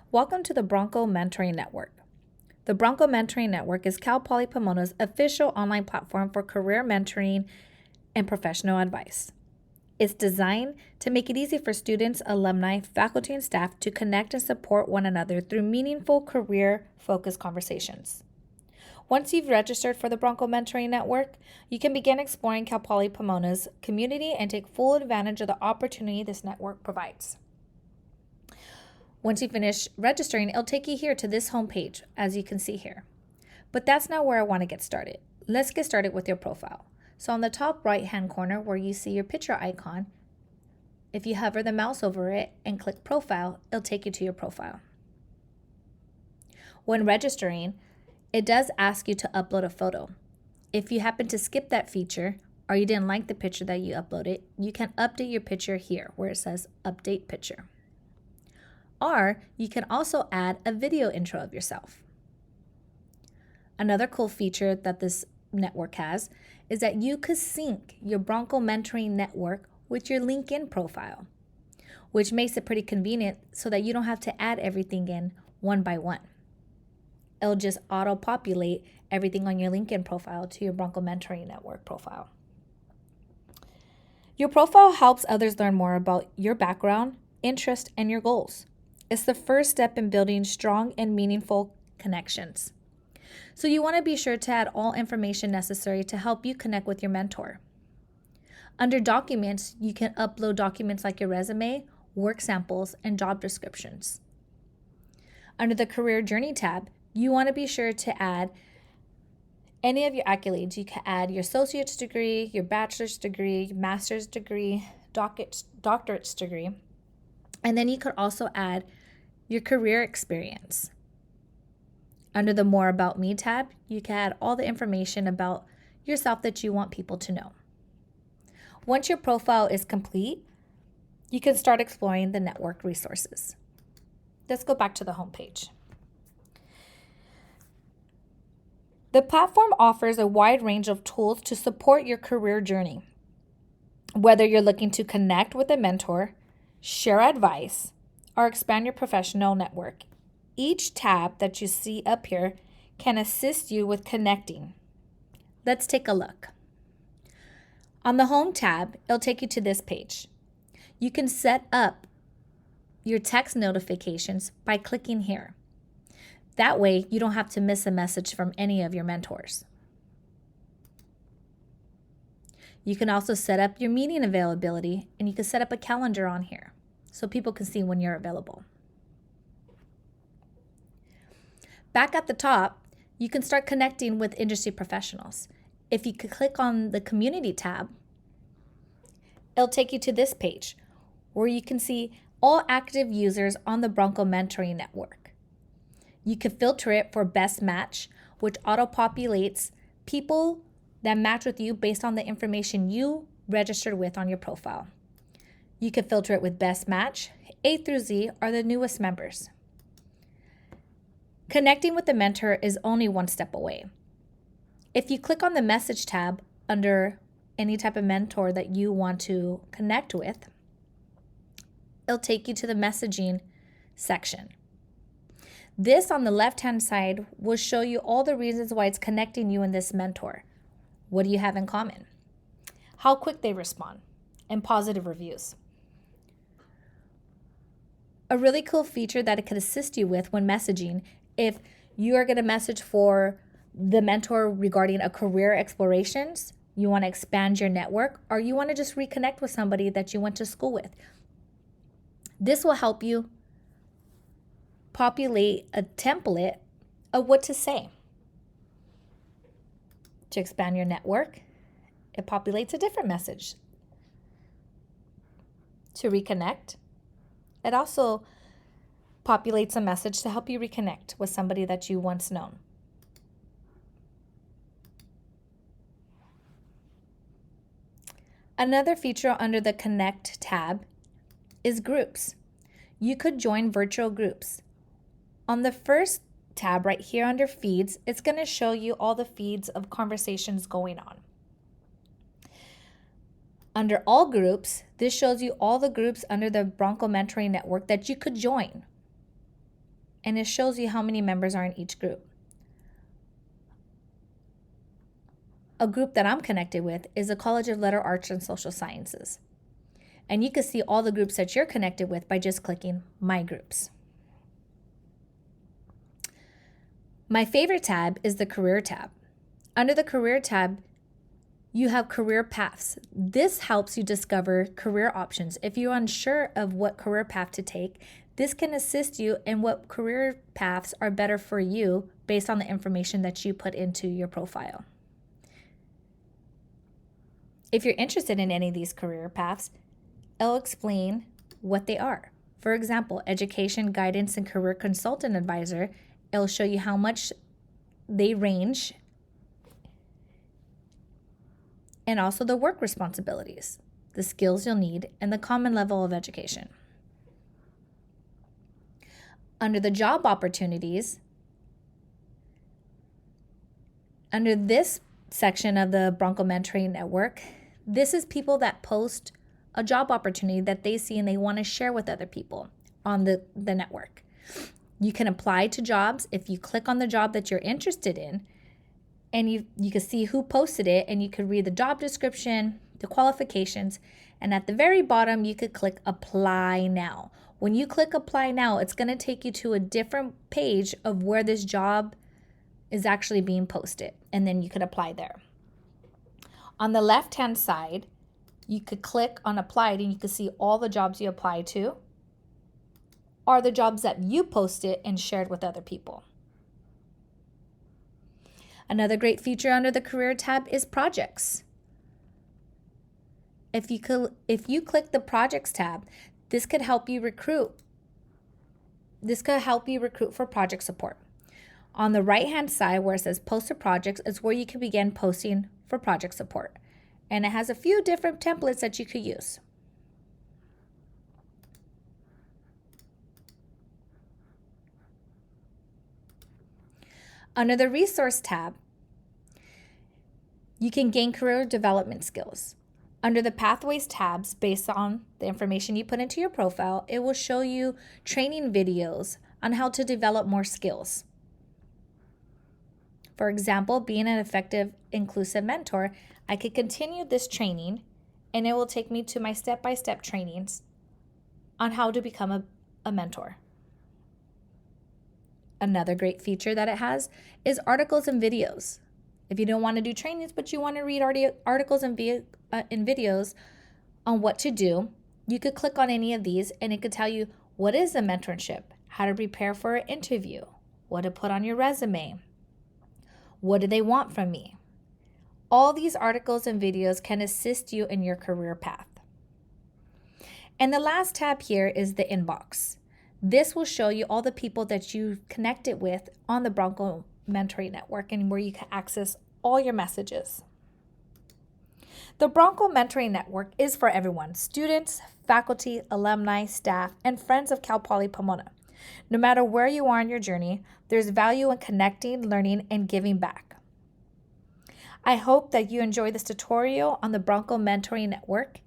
Welcome to the Bronco Mentoring Network. The Bronco Mentoring Network is Cal Poly Pomona's official online platform for career mentoring and professional advice. It's designed to make it easy for students, alumni, faculty, and staff to connect and support one another through meaningful career-focused conversations. Once you've registered for the Bronco Mentoring Network, you can begin exploring Cal Poly Pomona's community and take full advantage of the opportunity this network provides. Once you finish registering, it'll take you here to this homepage, as you can see here. But that's not where I want to get started. Let's get started with your profile. So on the top right-hand corner where you see your picture icon, if you hover the mouse over it and click Profile, it'll take you to your profile. When registering, it does ask you to upload a photo. If you happen to skip that feature or you didn't like the picture that you uploaded, you can update your picture here where it says Update Picture. Or you can also add a video intro of yourself. Another cool feature that this network has is that you could sync your Bronco Mentoring Network with your LinkedIn profile, which makes it pretty convenient so that you don't have to add everything in one by one. It'll just auto-populate everything on your LinkedIn profile to your Bronco Mentoring Network profile. Your profile helps others learn more about your background, interest, and your goals. It's the first step in building strong and meaningful connections. So you want to be sure to add all information necessary to help you connect with your mentor. Under Documents, you can upload documents like your resume, work samples, and job descriptions. Under the Career Journey tab, you want to be sure to add any of your accolades. You can add your associate's degree, your bachelor's degree, master's degree, doctorate's degree. And then you could also add your career experience. Under the More About Me tab, you can add all the information about yourself that you want people to know. Once your profile is complete, you can start exploring the network resources. Let's go back to the homepage. The platform offers a wide range of tools to support your career journey. Whether you're looking to connect with a mentor, share advice, or expand your professional network, each tab that you see up here can assist you with connecting. Let's take a look. On the Home tab, it'll take you to this page. You can set up your text notifications by clicking here. That way, you don't have to miss a message from any of your mentors. You can also set up your meeting availability, and you can set up a calendar on here so people can see when you're available. Back at the top, you can start connecting with industry professionals. If you could click on the Community tab, it'll take you to this page where you can see all active users on the Bronco Mentoring Network. You can filter it for Best Match, which auto-populates people that match with you based on the information you registered with on your profile. You can filter it with Best Match, A through Z are the newest members. Connecting with the mentor is only one step away. If you click on the Message tab under any type of mentor that you want to connect with, it'll take you to the messaging section. This on the left-hand side will show you all the reasons why it's connecting you and this mentor. What do you have in common? How quick they respond, and positive reviews. A really cool feature that it could assist you with when messaging, if you are going to message for the mentor regarding a career explorations, you want to expand your network, or you want to just reconnect with somebody that you went to school with. This will help you populate a template of what to say. To expand your network, it populates a different message. To reconnect, it also populates a message to help you reconnect with somebody that you once known. Another feature under the Connect tab is groups. You could join virtual groups. On the first tab right here under Feeds, it's going to show you all the feeds of conversations going on. Under All Groups, this shows you all the groups under the Bronco Mentoring Network that you could join. and it shows you how many members are in each group. A group that I'm connected with is the College of Letter Arts and Social Sciences. And you can see all the groups that you're connected with by just clicking My Groups. My favorite tab is the Career tab. Under the Career tab, you have career paths. This helps you discover career options. If you're unsure of what career path to take, this can assist you in what career paths are better for you based on the information that you put into your profile. If you're interested in any of these career paths, it'll explain what they are. For example, Education, Guidance, and Career Consultant Advisor, it'll show you how much they range and also the work responsibilities, the skills you'll need, and the common level of education. Under the job opportunities, under this section of the Bronco Mentoring Network, this is people that post a job opportunity that they see and they want to share with other people on the network. You can apply to jobs if you click on the job that you're interested in, and you can see who posted it, and you could read the job description, the qualifications, and at the very bottom, you could click Apply Now. When you click Apply Now, it's going to take you to a different page of where this job is actually being posted, and then you could apply there. On the left-hand side, you could click on Applied, and you can see all the jobs you apply to are the jobs that you posted and shared with other people. Another great feature under the Career tab is Projects. If you click the Projects tab, this could help you recruit. This could help you recruit for project support. On the right-hand side where it says Post to Projects is where you can begin posting for project support. And it has a few different templates that you could use. Under the Resource tab, you can gain career development skills. Under the Pathways tabs, based on the information you put into your profile, it will show you training videos on how to develop more skills. For example, being an effective inclusive mentor, I could continue this training and it will take me to my step-by-step trainings on how to become a mentor. Another great feature that it has is articles and videos. If you don't want to do trainings, but you want to read articles and videos on what to do, you could click on any of these and it could tell you what is a mentorship, how to prepare for an interview, what to put on your resume, what do they want from me. All these articles and videos can assist you in your career path. And the last tab here is the inbox. This will show you all the people that you've connected with on the Bronco Mentoring Network and where you can access all your messages. The Bronco Mentoring Network is for everyone: students, faculty, alumni, staff, and friends of Cal Poly Pomona. No matter where you are in your journey, there's value in connecting, learning, and giving back. I hope that you enjoyed this tutorial on the Bronco Mentoring Network.